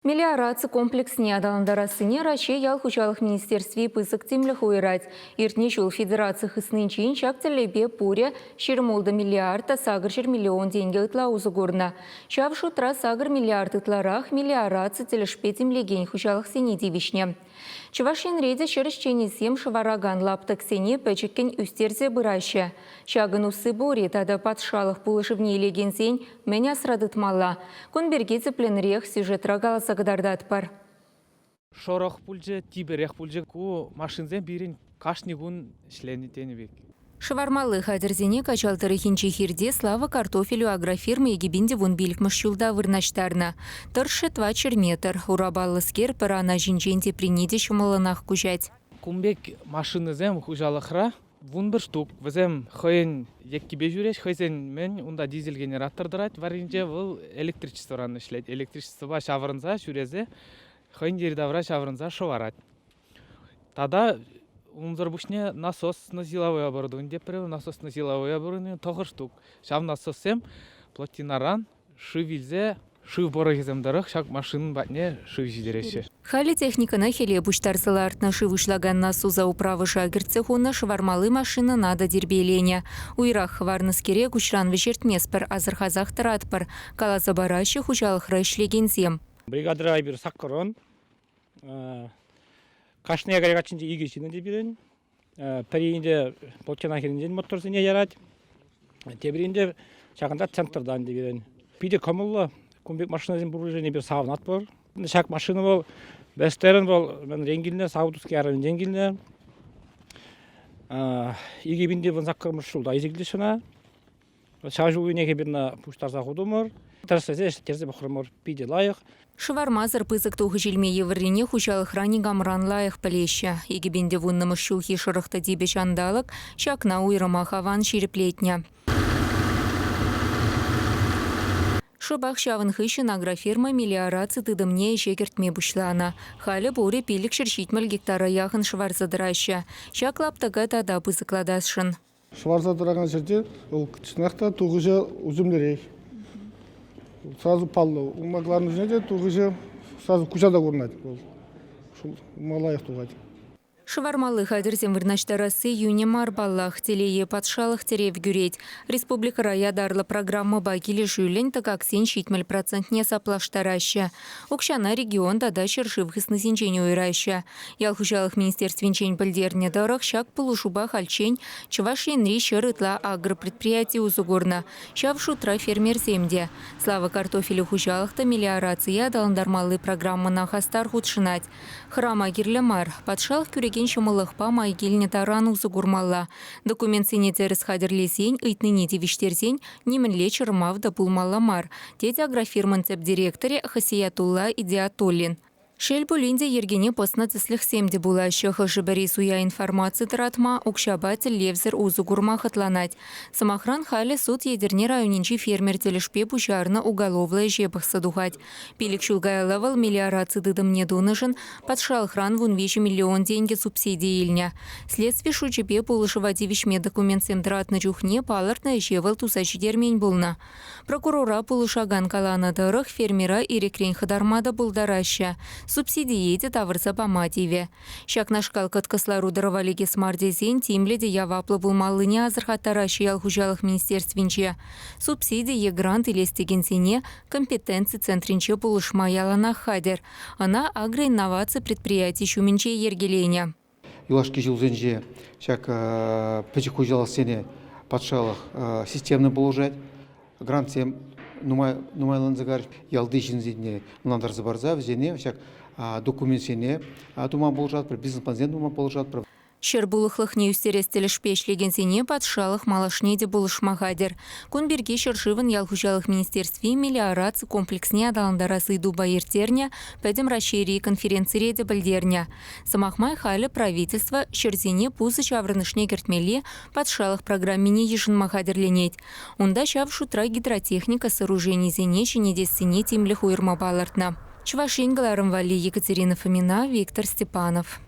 Мелиорация комплексне адаландарасыне Раши ял хучалых министерстве пысык темлях уйрать. Иртнешул федерация хыснынчин чактерлебе пуря шермолда миллиард, а сагр миллион деньги ытла узугурна. Шавшу тра сагр миллиард ытларах мелиорация телешпе темлеген хучалых сене девишне. Чувашин рейде шерщенесем швараган лаптаксене печеккен үстерзе быраща. Шагын усы бори тада патшалых пулышывне легенсень меня срадытмалла. Конберге цепленрех сюжет рагаласа гадардат пар. Шорох пульже, тиберех пульже ку машинзен бирин кашнигун шленитенебек. Швармалы хадерзене качалтары хинчехирде слава картофелю агрофирмы егибинде вон биликмыш юлда вырнаштарна. Тыршы 2 метр. Урабаллы скер пырана жинченде приниде шумаланах кужать. Кумбек машинызем хужалыхра вун бір штук. Візем хойын еккебе жүреш, хойзен мен унда дизель генератор дырать. Варинже бұл электричество раны ішлет. Электричество шавырынза жүрезе, хойын дердавра шавырынза шоварать. Тада Умзарбушне насос на силовое оборудование, насос на силовое оборудование, тоже штук. Шав насосем, плотинаран, шивильзе, шив борохизем дорог, шаг машин батне шив жидереше. Хали техника на хеле буштарсыла артна шивышлаган насуза управы шагерцехуна швармалы машина надо дербеленя. Уйрах хварныскере кучран вечертмеспер азырхазах таратпар, каласа баращи хучалых рэшлегензем. Бригадыр айбир саккорон. Кашная горячинде игичинде бирен, периинде полчанахиринде моторсыне ярать, тебиринде чагында центрдан бирен. Биде камылла кумбек машиназин буружене бир савнат бар. Шак машина бол, бестерен бол, мен ренгилне саудуски арын ренгилне. Игибинде вон саккормуш шулда изиглишена. Шажу уйнеге бирна пуштарса худумор. Терсе терзе бахромор биде лайык. Швармазыр пызык тухы жилме еврине хучалых рани гамран лайых плеща. Егибенде вуннымы шулхи шырыхта дебе чандалык, чакна уйрыма хаван ширеплетня. Шыбах шавын хыщын агрофирма мелиорация тыдымне ешекертме бушлана. Халі буре пилік шершитмел гектара яхын шварзадыраща. Шак лаптага тада пызыкладасшын. Шварзадыраган жерде, ол кычынақта туғыжа узымлерей. Сразу паллы. Умагларны жинде туғыжа сразу кучада көрнады. Малайық туғады. Швармалы хадерзем вырнаштарасы юнемар баллах телее патшалых терев гюреть. Республика рая дарла программа бакили жюлень, так как сен щитмель процентне саплаштараща. Укшана регион дада шершив хыснысинчень уйраща. Ялхужалых министерствинчень пальдерне дарах щак полушуба хальчень, чавашин рища рытла агропредприятие узугорна. Щав шутра фермер земде. Слава картофелю хужалых-то мелиорация даландармалы программа на хастар худшинать. Храма гирлямар. Патшалых кюреге шымылықпа майгеліне таран узы гурмалла. Документ сене теріс хадірлесен, үйтніні девіштерсен, немінле чырмавда пулмалламар. Деді агрофирман цеп директоре Хасиятулла Идиатоллин. Шел булинде ергене посна цислих семде булаща хашибари суя информации таратма, укшабатель левзер узу гурма хатланать. Самохран хали суд едерне районинчи фермер телешпе пучарна уголовлая жепах садухать. Пилик шулгая лавал мелиорации дыдам не дунышен, подшал хран вун вещи миллион деньги субсидии ильня. Следствие шучепе полышевати вещме документ семдрат на чухне палартна жевал тусачи дермень булна. Прокурора полышаган калана дырых фермера и рекрень хадармада булдараща. Субсидии еде тавырса по мативе. Шак нашкал кыскаслару дыравалиге смардезен тимледе яваплы булмалыне азырхаттаращы ялхужалых министерствинче. Субсидии грант илестегенсене компетенции центринче булышма ялана хадер. Она агроинновация предприятий шуменче ергеленя. Юлашки жылзенже шак печехужалых сене патшалых системно булужать. Грант сем нумайланзагар ялды жинзедне мландарзы барза взене шак документ сене тума болжат, бизнес-план тума болжат. Шербулыхлых не устерестелеш пешлеген сене патшалых малашнеде булышмагадер. Кунберге шершивын ялхужалых министерстве мелиорации комплексне адаландарасы дуба ертерня, пәдем расширии конференции де бальдерня. Самахмай халі правительство шерзене пузы чаврынышне кертмеле патшалых программине ешін магадерленет. Унда шав шутра гидротехника сооружений зене чинедесіне темліх уйырма балартна. Чувашин Галарым Вали, Екатерина Фомина, Виктор Степанов.